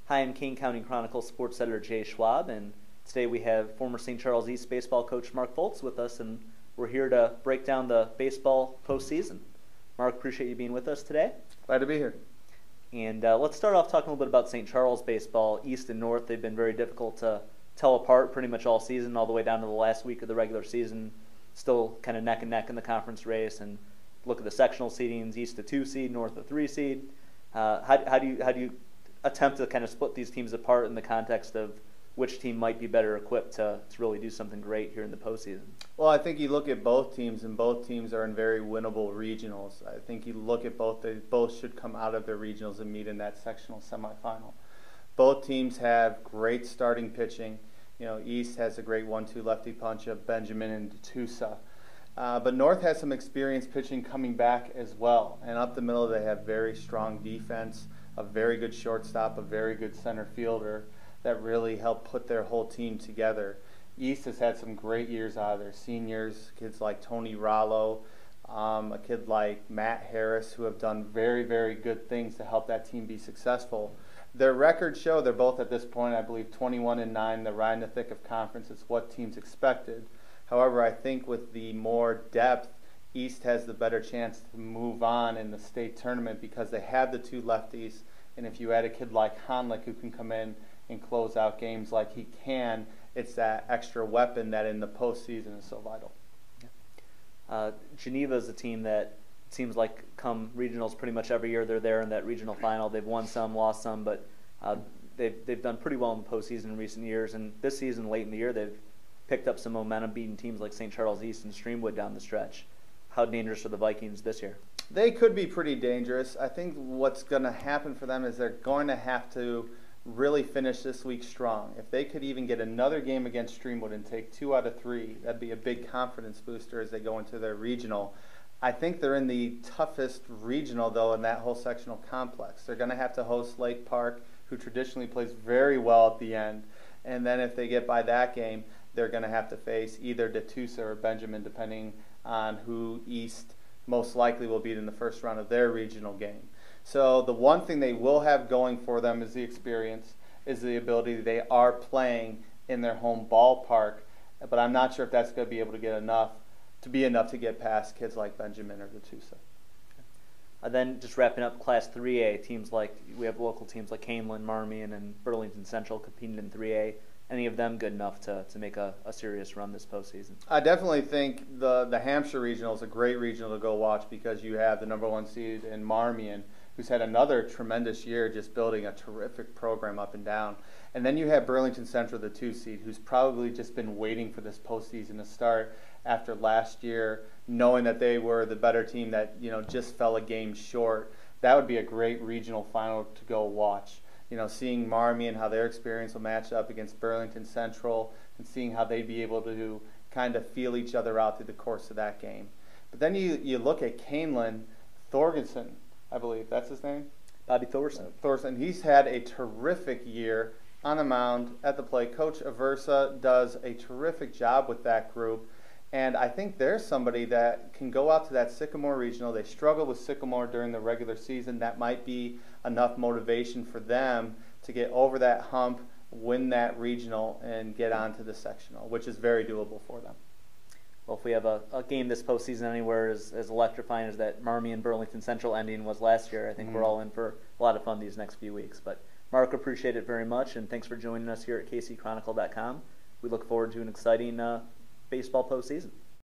Hi, I'm Kane County Chronicle sports editor Jay Schwab, and today we have former St. Charles East baseball coach Mark Foltz with us, and we're here to break down the baseball postseason. Mark, appreciate you being with us today. Glad to be here. And let's start off talking a little bit about St. Charles baseball. East and North, they've been very difficult to tell apart pretty much all season, all the way down to the last week of the regular season. Still kind of neck and neck in the conference race. And look at the sectional seedings: East a 2 seed, North a 3 seed. How do you attempt to kind of split these teams apart in the context of which team might be better equipped to really do something great here in the postseason? Well, I think you look at both teams, and both teams are in very winnable regionals. I think you look at both; they both should come out of their regionals and meet in that sectional semifinal. Both teams have great starting pitching. You know, East has a great 1-2 lefty punch of Benjamin and DeTusa. But North has some experienced pitching coming back as well. And up the middle, they have very strong defense, a very good shortstop, a very good center fielder that really help put their whole team together. East has had some great years out of their seniors, kids like Tony Rollo, a kid like Matt Harris, who have done very, very good things to help that team be successful. Their records show they're both at this point, I believe, 21-9. They're right in the thick of conference. It's what teams expected. However, I think with the more depth, East has the better chance to move on in the state tournament because they have the two lefties. And if you add a kid like Honlick who can come in and close out games like he can, it's that extra weapon that in the postseason is so vital. Geneva is a team that seems like come regionals pretty much every year they're there in that regional final. They've won some, lost some, but they've done pretty well in the postseason in recent years. And this season, late in the year, they've picked up some momentum, beating teams like St. Charles East and Streamwood down the stretch. How dangerous are the Vikings this year? They could be pretty dangerous. I think what's going to happen for them is they're going to have to really finish this week strong. If they could even get another game against Streamwood and take 2 out of 3, that'd be a big confidence booster as they go into their regional. I think they're in the toughest regional, though, in that whole sectional complex. They're going to have to host Lake Park, who traditionally plays very well at the end. And then if they get by that game, they're going to have to face either DeTusa or Benjamin, depending on who East most likely will beat in the first round of their regional game. So the one thing they will have going for them is the experience, is the ability they are playing in their home ballpark. But I'm not sure if that's going to be able to get enough to get past kids like Benjamin or DeTusa. Then just wrapping up Class 3A, teams like, we have local teams like Canelan, Marmion, and Burlington Central competing in 3A. Any of them good enough to make a serious run this postseason? I definitely think the Hampshire Regional is a great regional to go watch because you have the #1 seed in Marmion, who's had another tremendous year just building a terrific program up and down. And then you have Burlington Central, the 2 seed, who's probably just been waiting for this postseason to start after last year, knowing that they were the better team that just fell a game short. That would be a great regional final to go watch. Seeing Marmion, how their experience will match up against Burlington Central, and seeing how they'd be able to kind of feel each other out through the course of that game. But then you look at Canelan, Thorgensen, I believe that's his name? Bobby Thorson. Thorson. He's had a terrific year on the mound, at the plate. Coach Aversa does a terrific job with that group. And I think there's somebody that can go out to that Sycamore Regional. They struggled with Sycamore during the regular season. That might be enough motivation for them to get over that hump, win that regional, and get on to the sectional, which is very doable for them. Well, if we have a game this postseason anywhere as electrifying as that Marmion Burlington Central ending was last year, I think we're all in for a lot of fun these next few weeks. But Mark, appreciate it very much, and thanks for joining us here at kcchronicle.com. We look forward to an exciting baseball postseason.